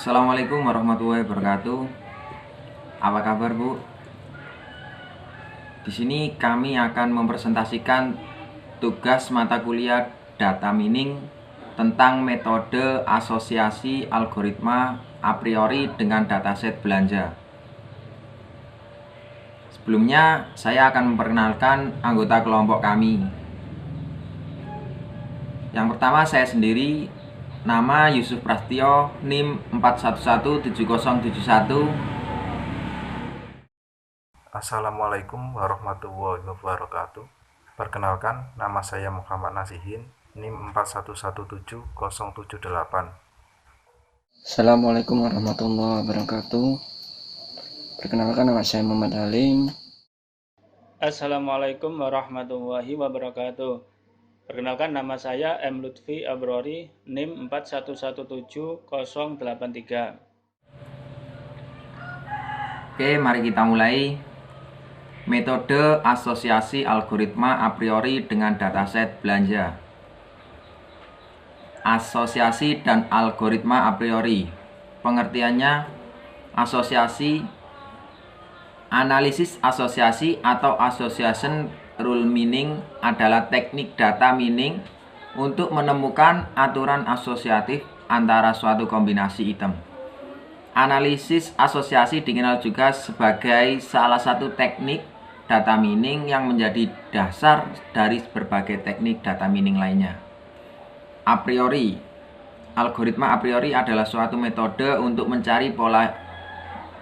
Assalamualaikum warahmatullahi wabarakatuh. Apa kabar, Bu? Di sini kami akan mempresentasikan tugas mata kuliah data mining tentang metode asosiasi algoritma a priori dengan dataset belanja. Sebelumnya, saya akan memperkenalkan anggota kelompok kami. Yang pertama, saya sendiri, nama Yusuf Prastio, NIM 4117071. Assalamualaikum warahmatullahi wabarakatuh. Perkenalkan, nama saya Muhammad Nasihin, NIM 4117078. Assalamualaikum warahmatullahi wabarakatuh. Perkenalkan, nama saya Muhammad Halim. Assalamualaikum warahmatullahi wabarakatuh. Perkenalkan, nama saya M. Lutfi Abrori, NIM 4117083. Oke, mari kita mulai. Metode asosiasi algoritma a priori dengan dataset belanja. Asosiasi dan algoritma a priori. Pengertiannya, asosiasi, analisis asosiasi atau association rule mining adalah teknik data mining untuk menemukan aturan asosiatif antara suatu kombinasi item. Analisis asosiasi dikenal juga sebagai salah satu teknik data mining yang menjadi dasar dari berbagai teknik data mining lainnya. A priori, algoritma a priori adalah suatu metode untuk mencari pola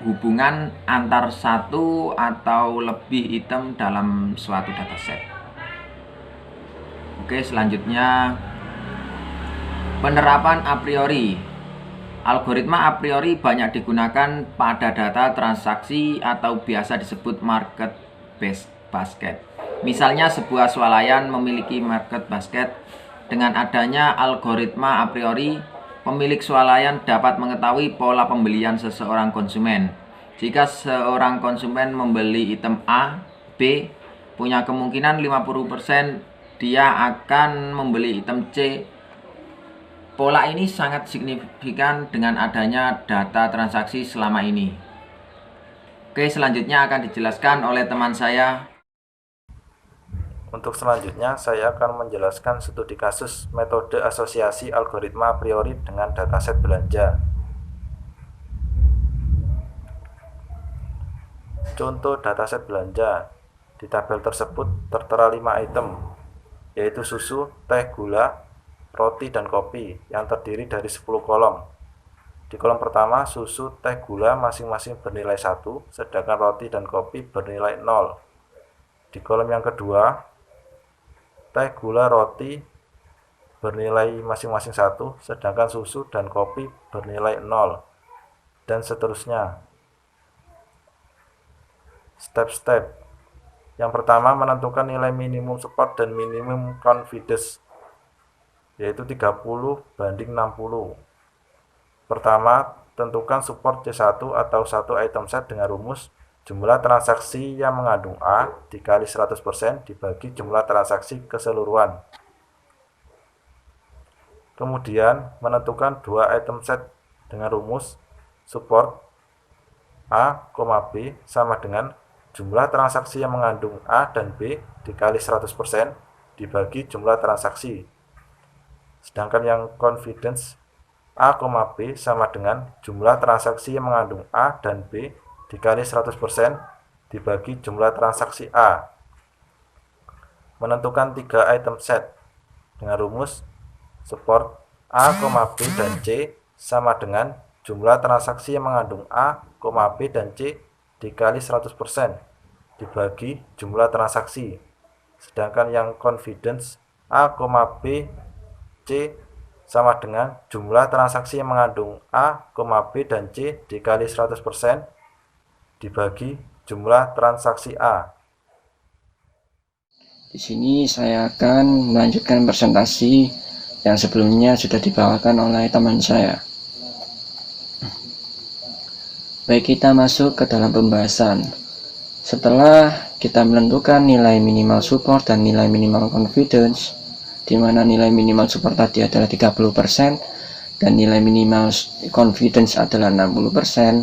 hubungan antar satu atau lebih item dalam suatu dataset. Oke, selanjutnya penerapan a priori. Algoritma a priori banyak digunakan pada data transaksi atau biasa disebut market basket. Misalnya sebuah swalayan memiliki market basket. Dengan adanya algoritma a priori, pemilik swalayan dapat mengetahui pola pembelian seseorang konsumen. Jika seorang konsumen membeli item A, B punya kemungkinan 50% dia akan membeli item C. Pola ini sangat signifikan dengan adanya data transaksi selama ini. Oke, selanjutnya akan dijelaskan oleh teman saya. Untuk selanjutnya, saya akan menjelaskan studi kasus metode asosiasi algoritma a priori dengan dataset belanja. Contoh dataset belanja. Di tabel tersebut tertera 5 item, yaitu susu, teh, gula, roti, dan kopi yang terdiri dari 10 kolom. Di kolom pertama, susu, teh, gula masing-masing bernilai 1, sedangkan roti dan kopi bernilai 0. Di kolom yang kedua, teh, gula, roti bernilai masing-masing 1, sedangkan susu dan kopi bernilai 0, dan seterusnya. Step-step. Yang pertama, menentukan nilai minimum support dan minimum confidence, yaitu 30:60. Pertama, tentukan support C1 atau satu item set dengan rumus jumlah transaksi yang mengandung A dikali 100% dibagi jumlah transaksi keseluruhan. Kemudian, menentukan dua item set dengan rumus support A, B sama dengan jumlah transaksi yang mengandung A dan B dikali 100% dibagi jumlah transaksi. Sedangkan yang confidence A, B sama dengan jumlah transaksi yang mengandung A dan B dikali 100% dibagi jumlah transaksi A. Menentukan 3 item set dengan rumus support A, B dan C sama dengan jumlah transaksi yang mengandung A, B dan C dikali 100% dibagi jumlah transaksi. Sedangkan yang confidence A, B, C sama dengan jumlah transaksi yang mengandung A, B dan C dikali 100% dibagi jumlah transaksi A. Di sini saya akan melanjutkan presentasi yang sebelumnya sudah dibawakan oleh teman saya. Baik, kita masuk ke dalam pembahasan. Setelah kita menentukan nilai minimal support dan nilai minimal confidence, di mana nilai minimal support tadi adalah 30% dan nilai minimal confidence adalah 60%,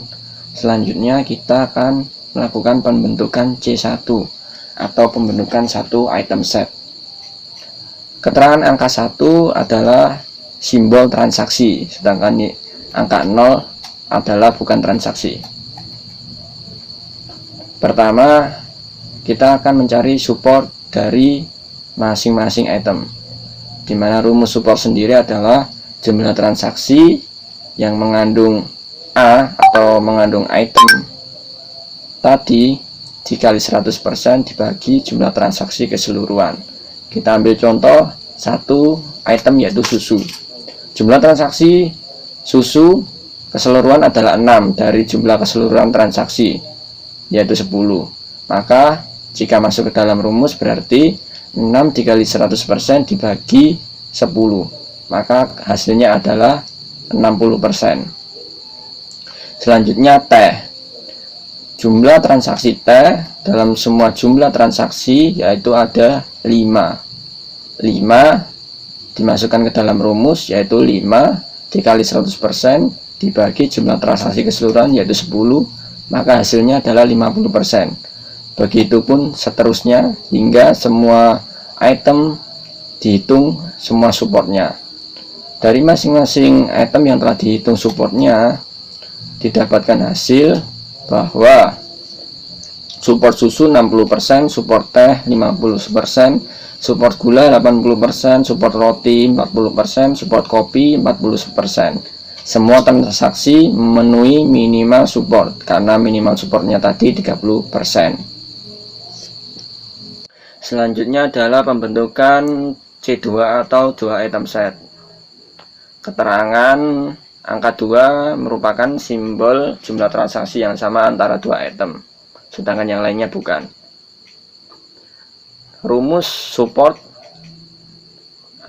selanjutnya kita akan melakukan pembentukan C1 atau pembentukan satu item set. Keterangan angka 1 adalah simbol transaksi, sedangkan angka 0 adalah bukan transaksi. Pertama, kita akan mencari support dari masing-masing item, di mana rumus support sendiri adalah jumlah transaksi yang mengandung A atau mengandung item tadi dikali 100% dibagi jumlah transaksi keseluruhan. Kita ambil contoh satu item yaitu susu. Jumlah transaksi susu keseluruhan adalah 6 dari jumlah keseluruhan transaksi yaitu 10. Maka jika masuk ke dalam rumus berarti 6 dikali 100% dibagi 10, maka hasilnya adalah 60%. Selanjutnya T. Jumlah transaksi T dalam semua jumlah transaksi yaitu ada 5. 5 dimasukkan ke dalam rumus yaitu 5 dikali 100% dibagi jumlah transaksi keseluruhan yaitu 10, maka hasilnya adalah 50%. Begitupun seterusnya hingga semua item dihitung semua supportnya. Dari masing-masing item yang telah dihitung supportnya didapatkan hasil bahwa support susu 60%, support teh 50%, support gula 80%, support roti 40%, support kopi 40%. Semua transaksi memenuhi minimal support karena minimal supportnya tadi 30%. Selanjutnya adalah pembentukan C2 atau 2 item set. Keterangan angka 2 merupakan simbol jumlah transaksi yang sama antara 2 item, sedangkan yang lainnya bukan. Rumus support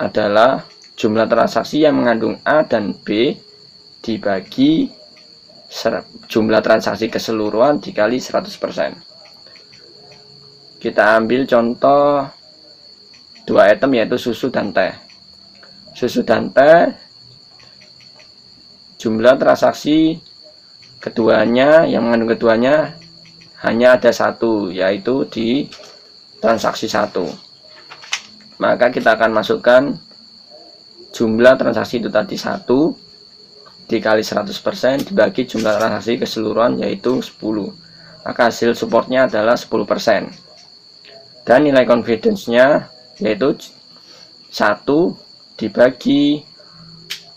adalah jumlah transaksi yang mengandung A dan B dibagi jumlah transaksi keseluruhan dikali 100%. Kita ambil contoh 2 item yaitu susu dan teh. Susu dan teh jumlah transaksi keduanya yang mengandung keduanya hanya ada 1, yaitu di transaksi 1. Maka kita akan masukkan jumlah transaksi itu tadi 1 dikali 100% dibagi jumlah transaksi keseluruhan yaitu 10. Maka hasil supportnya adalah 10%. Dan nilai confidence-nya yaitu 1 dibagi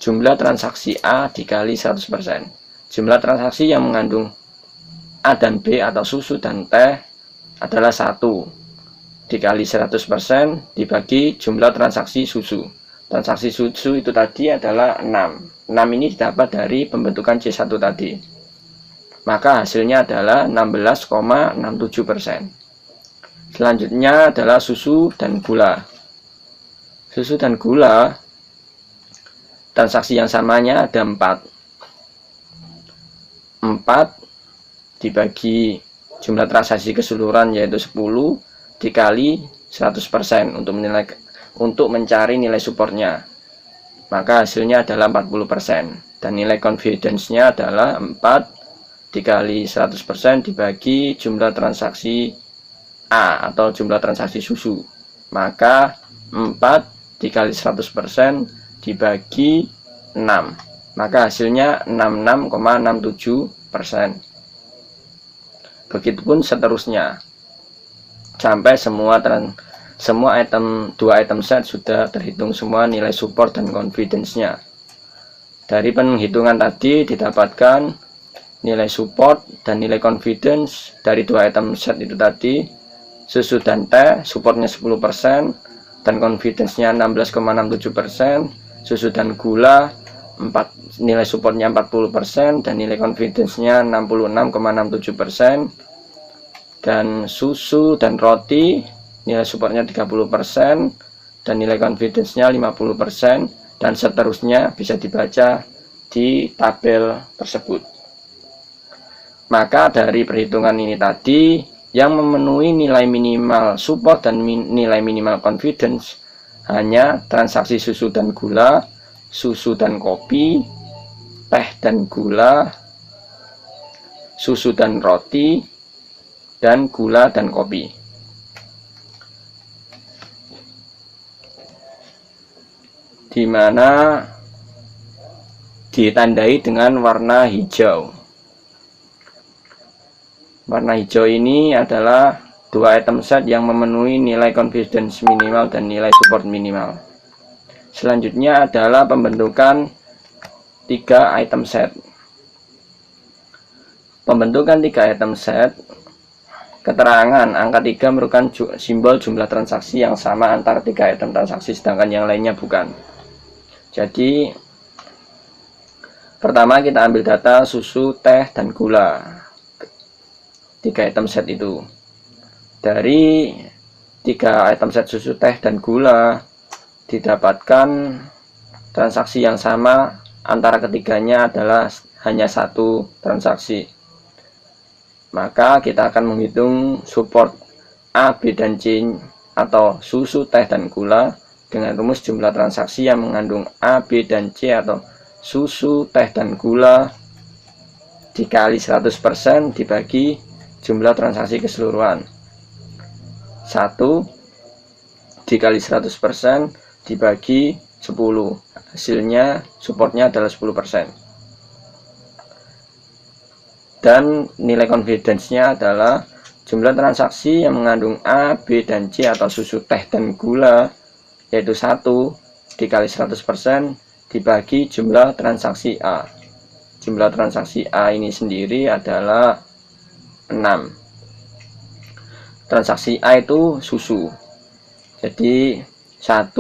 jumlah transaksi A dikali 100%. Jumlah transaksi yang mengandung A dan B atau susu dan teh adalah 1 dikali 100% dibagi jumlah transaksi susu. Transaksi susu itu tadi adalah 6. 6 ini didapat dari pembentukan C1 tadi. Maka hasilnya adalah 16,67%. Selanjutnya adalah susu dan gula. Susu dan gula transaksi yang samanya ada 4 dibagi jumlah transaksi keseluruhan yaitu 10 dikali 100% untuk mencari nilai supportnya. Maka hasilnya adalah 40%. Dan nilai confidence-nya adalah 4 dikali 100% dibagi jumlah transaksi A atau jumlah transaksi susu. Maka 4 dikali 100% dibagi 6, maka hasilnya 66,67%. Begitupun seterusnya sampai semua item 2 item set sudah terhitung semua nilai support dan confidence-nya. Dari penghitungan tadi didapatkan nilai support dan nilai confidence dari 2 item set itu tadi. Susu dan teh supportnya 10% dan confidence-nya 16,67%. Susu dan gula nilai supportnya 40% dan nilai confidence-nya 66,67%. Dan susu dan roti nilai supportnya 30% dan nilai confidence-nya 50%, dan seterusnya bisa dibaca di tabel tersebut. Maka dari perhitungan ini tadi, yang memenuhi nilai minimal support dan nilai minimal confidence hanya transaksi susu dan gula, susu dan kopi, teh dan gula, susu dan roti, dan gula dan kopi. Di mana ditandai dengan warna hijau. Warna hijau ini adalah dua item set yang memenuhi nilai confidence minimal dan nilai support minimal. Selanjutnya adalah pembentukan 3 item set. Pembentukan 3 item set, keterangan angka 3 merupakan simbol jumlah transaksi yang sama antara 3 item transaksi, sedangkan yang lainnya bukan. Jadi pertama kita ambil data susu, teh, dan gula, 3 item set itu. Dari 3 item set susu, teh, dan gula didapatkan transaksi yang sama antara ketiganya adalah hanya 1 transaksi. Maka kita akan menghitung support A, B, dan C atau susu, teh, dan gula dengan rumus jumlah transaksi yang mengandung A, B, dan C atau susu, teh, dan gula dikali 100% dibagi jumlah transaksi keseluruhan. 1 dikali 100% dibagi 10. Hasilnya supportnya adalah 10%. Dan nilai confidence-nya adalah jumlah transaksi yang mengandung A, B, dan C atau susu, teh, dan gula, yaitu 1 dikali 100% dibagi jumlah transaksi A. Jumlah transaksi A ini sendiri adalah 6. Transaksi A itu susu. Jadi 1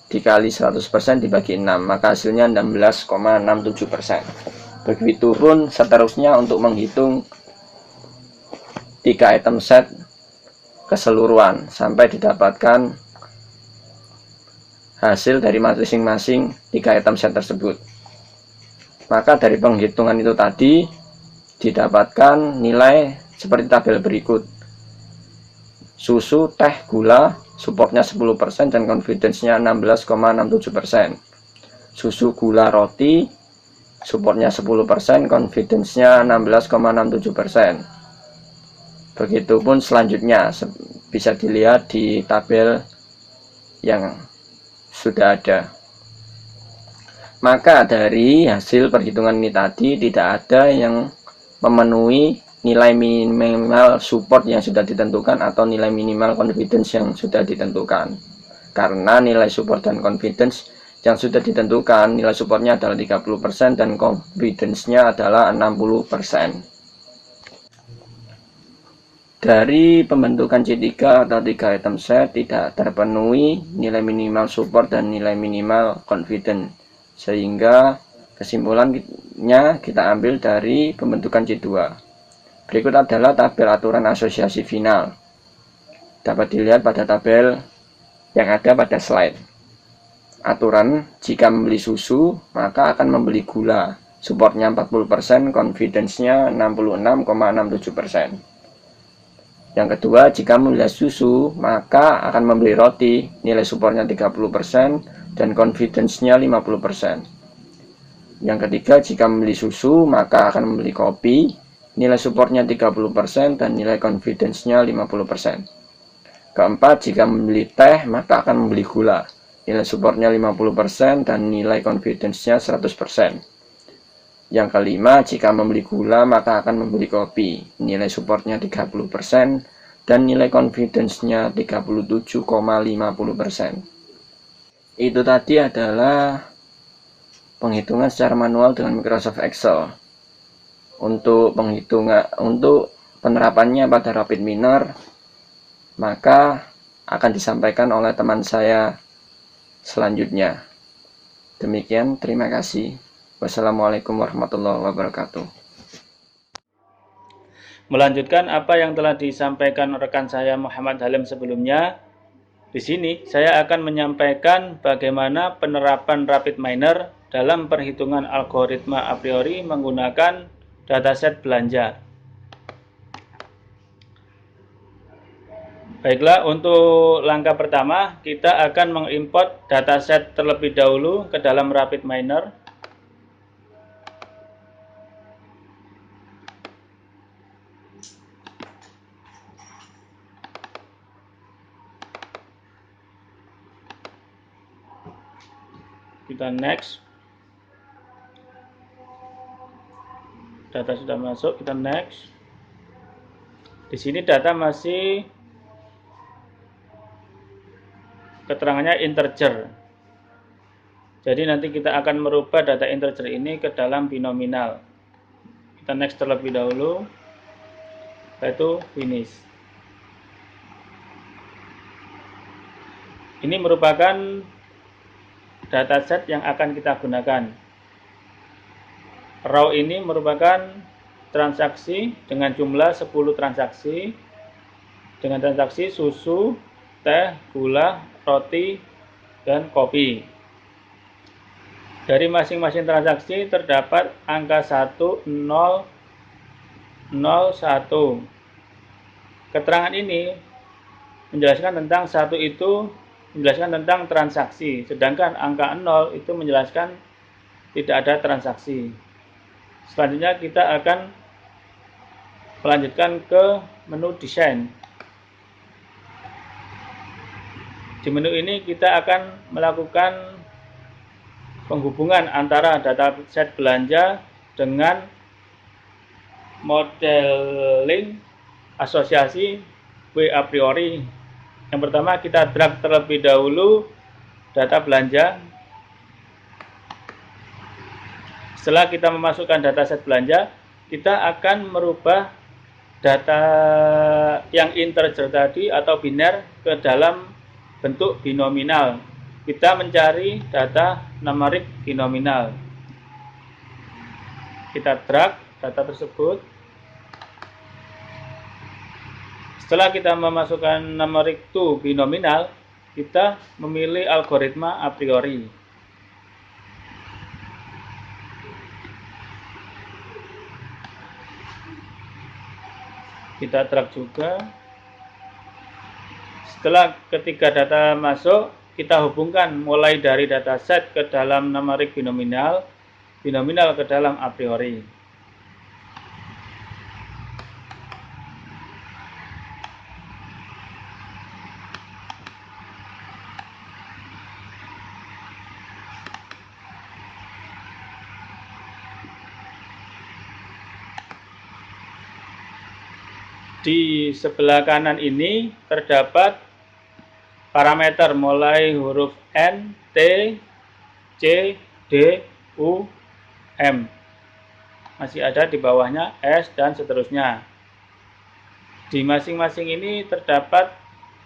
dikali 100% dibagi 6, maka hasilnya 16,67%. Begitupun seterusnya untuk menghitung 3 item set keseluruhan sampai didapatkan hasil dari masing-masing 3 item set tersebut. Maka dari penghitungan itu tadi didapatkan nilai seperti tabel berikut. Susu, teh, gula supportnya 10% dan confidence-nya 16,67%. Susu, gula, roti supportnya 10%, confidence-nya 16,67%. Begitupun selanjutnya bisa dilihat di tabel yang sudah ada. Maka dari hasil perhitungan ini tadi tidak ada yang memenuhi nilai minimal support yang sudah ditentukan atau nilai minimal confidence yang sudah ditentukan. Karena nilai support dan confidence yang sudah ditentukan, nilai supportnya adalah 30% dan confidence-nya adalah 60%. Dari pembentukan C3 atau 3 item set tidak terpenuhi nilai minimal support dan nilai minimal confidence, sehingga kesimpulannya kita ambil dari pembentukan C2. Berikut adalah tabel aturan asosiasi final. Dapat dilihat pada tabel yang ada pada slide. Aturan, jika membeli susu, maka akan membeli gula. Supportnya 40%, confidence-nya 66,67%. Yang kedua, jika membeli susu, maka akan membeli roti. Nilai supportnya 30% dan confidence-nya 50%. Yang ketiga, jika membeli susu, maka akan membeli kopi. Nilai supportnya 30% dan nilai confidence-nya 50%. Keempat, jika membeli teh, maka akan membeli gula. Nilai supportnya 50% dan nilai confidence-nya 100%. Yang kelima, jika membeli gula, maka akan membeli kopi. Nilai supportnya 30% dan nilai confidence-nya 37,50%. Itu tadi adalah penghitungan secara manual dengan Microsoft Excel. Untuk penerapannya pada rapid miner, maka akan disampaikan oleh teman saya selanjutnya. Demikian, terima kasih. Wassalamualaikum warahmatullahi wabarakatuh. Melanjutkan apa yang telah disampaikan rekan saya Muhammad Halim sebelumnya, di sini saya akan menyampaikan bagaimana penerapan rapid miner dalam perhitungan algoritma a priori menggunakan dataset belanja. Baiklah, untuk langkah pertama kita akan mengimport dataset terlebih dahulu ke dalam RapidMiner. Kita next. Data sudah masuk, kita next. Di sini data masih keterangannya integer. Jadi nanti kita akan merubah data integer ini ke dalam binominal. Kita next terlebih dahulu, yaitu finish. Ini merupakan dataset yang akan kita gunakan. Raw ini merupakan transaksi dengan jumlah 10 transaksi, dengan transaksi susu, teh, gula, roti, dan kopi. Dari masing-masing transaksi terdapat angka 1, 0, 0, 1. Keterangan ini menjelaskan tentang 1 itu menjelaskan tentang transaksi, sedangkan angka 0 itu menjelaskan tidak ada transaksi. Selanjutnya kita akan melanjutkan ke menu desain. Di menu ini kita akan melakukan penghubungan antara dataset belanja dengan modeling asosiasi W a priori. Yang pertama kita drag terlebih dahulu data belanja. Setelah kita memasukkan dataset belanja, kita akan merubah data yang integer tadi atau biner ke dalam bentuk binominal. Kita mencari data numerik binominal. Kita drag data tersebut. Setelah kita memasukkan numerik to binominal, kita memilih algoritma a priori. Kita drag juga. Setelah ketiga data masuk, kita hubungkan mulai dari dataset ke dalam numerik binominal, binominal ke dalam a priori. Di sebelah kanan ini terdapat parameter mulai huruf N, T, C, D, U, M. Masih ada di bawahnya S dan seterusnya. Di masing-masing ini terdapat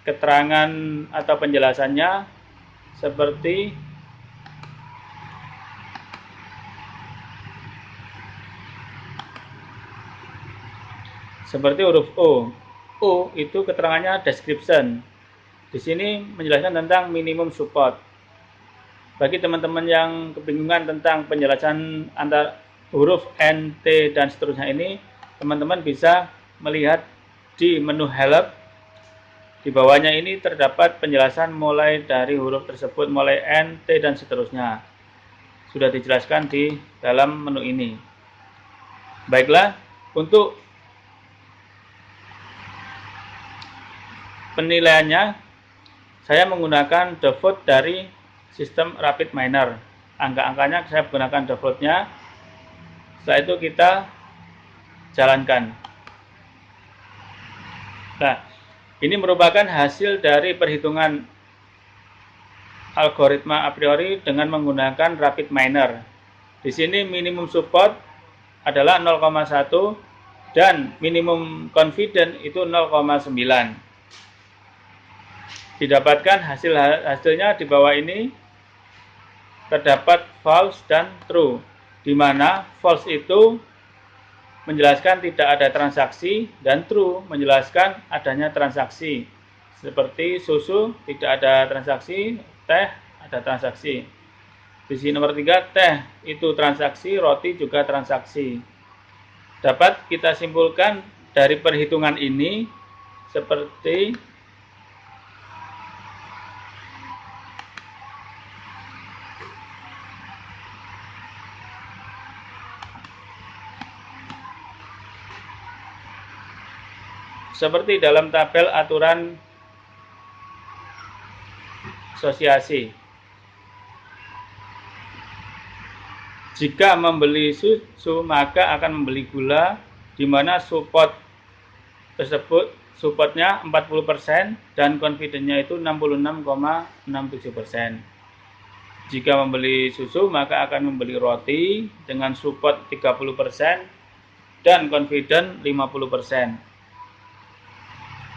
keterangan atau penjelasannya seperti huruf O. O itu keterangannya description. Di sini menjelaskan tentang minimum support. Bagi teman-teman yang kebingungan tentang penjelasan antara huruf N, T, dan seterusnya ini, teman-teman bisa melihat di menu help. Di bawahnya ini terdapat penjelasan mulai dari huruf tersebut, mulai N, T, dan seterusnya. Sudah dijelaskan di dalam menu ini. Baiklah, untuk penilaiannya, saya menggunakan default dari sistem RapidMiner. Angka-angkanya saya gunakan defaultnya. Setelah itu kita jalankan. Nah, ini merupakan hasil dari perhitungan algoritma a priori dengan menggunakan RapidMiner. Di sini minimum support adalah 0,1 dan minimum confident itu 0,9. Didapatkan hasilnya di bawah ini terdapat false dan true, di mana false itu menjelaskan tidak ada transaksi dan true menjelaskan adanya transaksi. Seperti susu tidak ada transaksi, teh ada transaksi. Di sini nomor 3, teh itu transaksi, roti juga transaksi. Dapat kita simpulkan dari perhitungan ini seperti seperti dalam tabel aturan asosiasi. Jika membeli susu, maka akan membeli gula, di mana support tersebut supportnya 40% dan confidence-nya itu 66,67%. Jika membeli susu, maka akan membeli roti dengan support 30% dan confidence 50%.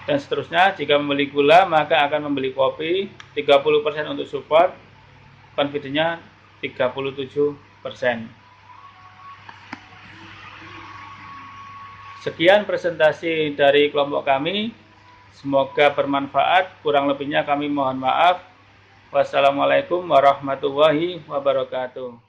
Dan seterusnya, jika membeli gula, maka akan membeli kopi 30% untuk support, confidence-nya 37%. Sekian presentasi dari kelompok kami. Semoga bermanfaat. Kurang lebihnya kami mohon maaf. Wassalamualaikum warahmatullahi wabarakatuh.